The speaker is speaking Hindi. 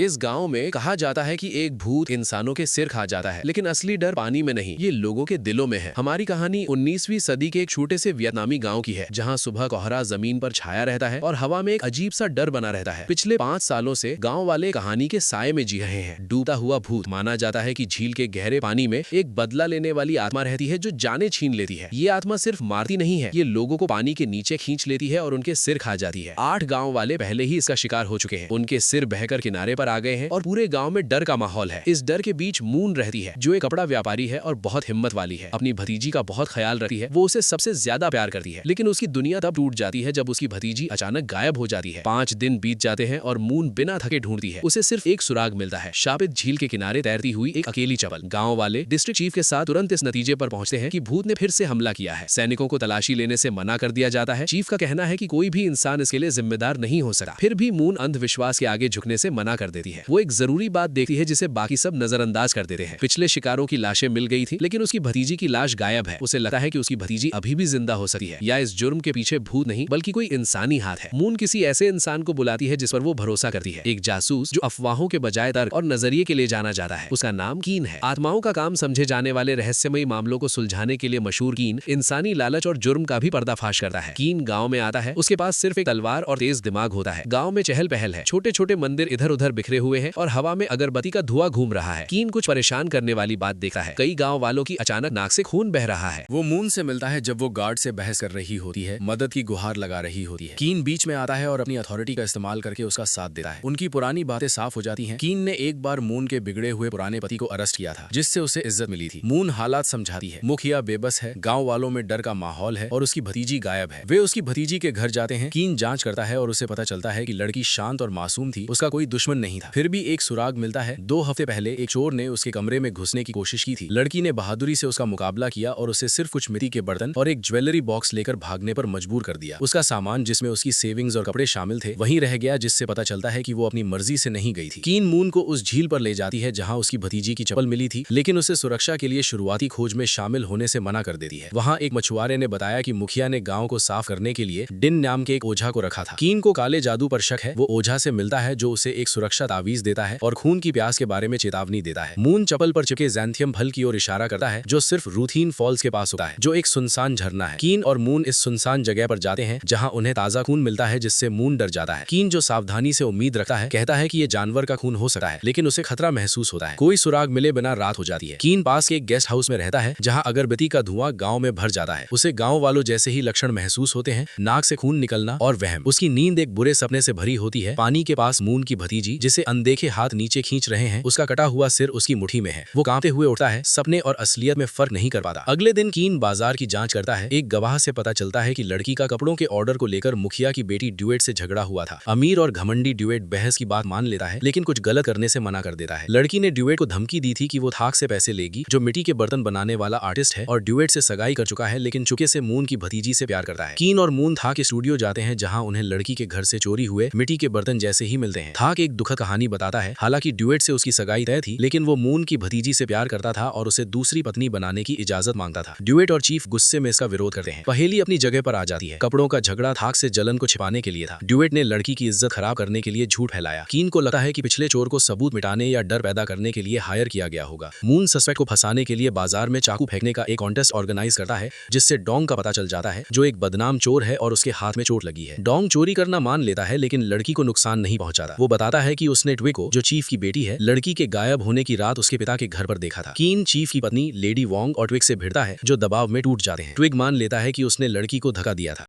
इस गांव में कहा जाता है कि एक भूत इंसानों के सिर खा जाता है, लेकिन असली डर पानी में नहीं, ये लोगों के दिलों में है। हमारी कहानी 19वीं सदी के एक छोटे से वियतनामी गांव की है, जहां सुबह कोहरा जमीन पर छाया रहता है और हवा में एक अजीब सा डर बना रहता है। पिछले 5 सालों से गांव वाले कहानी के साये में जी रहे हैं। डूबता हुआ भूत। माना जाता है कि झील के गहरे पानी में एक बदला लेने वाली आत्मा रहती है जो जाने छीन लेती है। ये आत्मा सिर्फ मारती नहीं है, ये लोगों को पानी के नीचे खींच लेती है और उनके सिर खा जाती है। 8 गाँव वाले पहले ही इसका शिकार हो चुके हैं। उनके सिर बहकर किनारे पर आ गए हैं और पूरे गांव में डर का माहौल है। इस डर के बीच मून रहती है, जो एक कपड़ा व्यापारी है और बहुत हिम्मत वाली है। अपनी भतीजी का बहुत ख्याल रखती है, वो उसे सबसे ज्यादा प्यार करती है। लेकिन उसकी दुनिया तब टूट जाती है जब उसकी भतीजी अचानक गायब हो जाती है। 5 दिन बीत जाते हैं और मून बिना थके ढूंढती है। उसे सिर्फ एक सुराग मिलता है, शापित झील के किनारे तैरती हुई एक अकेली चप्पल। गाँव वाले डिस्ट्रिक्ट चीफ के साथ तुरंत इस नतीजे पर पहुंचते हैं कि भूत ने फिर से हमला किया है। सैनिकों को तलाशी लेने से मना कर दिया जाता है। चीफ का कहना है कि कोई भी इंसान इसके लिए जिम्मेदार नहीं हो सकता। फिर भी मून अंधविश्वास के आगे झुकने से मना कर देती है। वो एक जरूरी बात देखती है जिसे बाकी सब नजरअंदाज कर देते हैं। पिछले शिकारों की लाशें मिल गई थी, लेकिन उसकी भतीजी की लाश गायब है। उसे लगता है कि उसकी भतीजी अभी भी जिंदा हो सकती है, या इस जुर्म के पीछे भूत नहीं बल्कि कोई इंसानी हाथ है। मून किसी ऐसे इंसान को बुलाती है जिस पर वो भरोसा करती है, एक जासूस जो अफवाहों के बजाय तर्क और नजरिए के लिए जाना जाता है। उसका नाम कीन है। आत्माओं का काम समझे जाने वाले रहस्यमयी मामलों को सुलझाने के लिए मशहूर कीन इंसानी लालच और जुर्म का भी पर्दाफाश करता है। कीन गाँव में आता है। उसके पास सिर्फ एक तलवार और तेज दिमाग होता है। गाँव में चहल पहल है, छोटे छोटे मंदिर इधर उधर बिखरे हुए हैं और हवा में अगरबत्ती का धुआं घूम रहा है। कीन कुछ परेशान करने वाली बात देखता है। कई गांव वालों की अचानक नाक से खून बह रहा है। वो मून से मिलता है जब वो गार्ड से बहस कर रही होती है, मदद की गुहार लगा रही होती है। कीन बीच में आता है और अपनी अथॉरिटी का इस्तेमाल करके उसका साथ देता है। उनकी पुरानी बातें साफ हो जाती हैं। कीन ने एक बार मून के बिगड़े हुए पुराने पति को अरेस्ट किया था, जिससे उसे इज्जत मिली थी। मून हालात समझाती है। मुखिया बेबस है, गाँव वालों में डर का माहौल है और उसकी भतीजी गायब है। वे उसकी भतीजी के घर जाते हैं। कीन जांच करता है और उसे पता चलता है कि लड़की शांत और मासूम थी, उसका कोई दुश्मन नहीं था। फिर भी एक सुराग मिलता है। 2 हफ्ते पहले एक चोर ने उसके कमरे में घुसने की कोशिश की थी। लड़की ने बहादुरी से उसका मुकाबला किया और उसे सिर्फ कुछ मिट्टी के बर्तन और एक ज्वेलरी बॉक्स लेकर भागने पर मजबूर कर दिया। उसका सामान, जिसमें उसकी सेविंग्स और कपड़े शामिल थे, वहीं रह गया, जिससे पता चलता है कि वो अपनी मर्जी से नहीं गई थी। कीन मून को उस झील पर ले जाती है जहां उसकी भतीजी की चप्पल मिली थी, लेकिन उसे सुरक्षा के लिए शुरुआती खोज में शामिल होने से मना कर देती है। वहां एक मछुआरे ने बताया कि मुखिया ने गांव को साफ करने के लिए डिन नाम के एक ओझा को रखा था। कीन को काले जादू पर शक है। वो ओझा से मिलता है जो उसे एक सुरक्षा तावीज देता है और खून की प्यास के बारे में चेतावनी देता है। मून चप्पल पर चिपके ज़ैंथियम फल की ओर इशारा करता है, जो सिर्फ रूथीन फॉल्स के पास होता है, जो एक सुनसान झरना है। कीन और मून इस सुनसान जगह पर जाते हैं जहां उन्हें ताजा खून मिलता है, जिससे मून डर जाता है। कीन, जो सावधानी से उम्मीद रखता है, कहता है कि ये जानवर का खून हो सकता है, लेकिन उसे खतरा महसूस होता है। कोई सुराग मिले बिना रात हो जाती है। कीन पास के एक गेस्ट हाउस में रहता है जहां अगरबत्ती का धुआं गांव में भर जाता है। उसे गांव वालों जैसे ही लक्षण महसूस होते हैं, नाक से खून निकलना और वहम। उसकी नींद एक बुरे सपने से भरी होती है। पानी के पास मून की भतीजी, जिसे अनदेखे हाथ नीचे खींच रहे हैं, उसका कटा हुआ सिर उसकी मुट्ठी में है। वो कांपते हुए उठता है, सपने और असलियत में फर्क नहीं कर पाता। अगले दिन कीन बाजार की जांच करता है। एक गवाह से पता चलता है कि लड़की का कपड़ों के ऑर्डर को लेकर मुखिया की बेटी ड्यूएट से झगड़ा हुआ था। अमीर और घमंडी ड्यूएट बहस की बात मान लेता है, लेकिन कुछ गलत करने से मना कर देता है। लड़की ने ड्यूएट को धमकी दी थी कि वो थाक से पैसे लेगी, जो मिट्टी के बर्तन बनाने वाला आर्टिस्ट है और ड्यूएट से सगाई कर चुका है, लेकिन चुके से मून की भतीजी से प्यार करता है। कीन और मून थाक के स्टूडियो जाते हैं जहां उन्हें लड़की के घर से चोरी हुए मिट्टी के बर्तन जैसे ही मिलते हैं। थाक एक दुखद कहानी बताता है। हालांकि ड्यूएट से उसकी सगाई तय थी, लेकिन वो मून की भतीजी से प्यार करता था और उसे दूसरी पत्नी बनाने की इजाजत मांगता था। ड्यूएट और चीफ गुस्से में इसका विरोध करते हैं। पहेली अपनी जगह पर आ जाती है। कपड़ों का झगड़ा थाक से जलन को छिपाने के लिए था। ड्यूएट ने लड़की की इज्जत खराब करने के लिए झूठ फैलाया। कीन को लगता है कि पिछले चोर को सबूत मिटाने या डर पैदा करने के लिए हायर किया गया होगा। मून सस्पेक्ट को फंसाने के लिए बाजार में चाकू फेंकने का एक कॉन्टेस्ट ऑर्गेनाइज करता है, जिससे डोंग का पता चल जाता है, जो एक बदनाम चोर है और उसके हाथ में चोट लगी है। डोंग चोरी करना मान लेता है, लेकिन लड़की को नुकसान नहीं पहुंचाता। वो बताता है कि उसने ट्विग को, जो चीफ की बेटी है, लड़की के गायब होने की रात उसके पिता के घर पर देखा था। कीन चीफ की पत्नी लेडी वोंग और ट्विग से भिड़ता है, जो दबाव में टूट जाते हैं। ट्विग मान लेता है कि उसने लड़की को धक्का दिया था।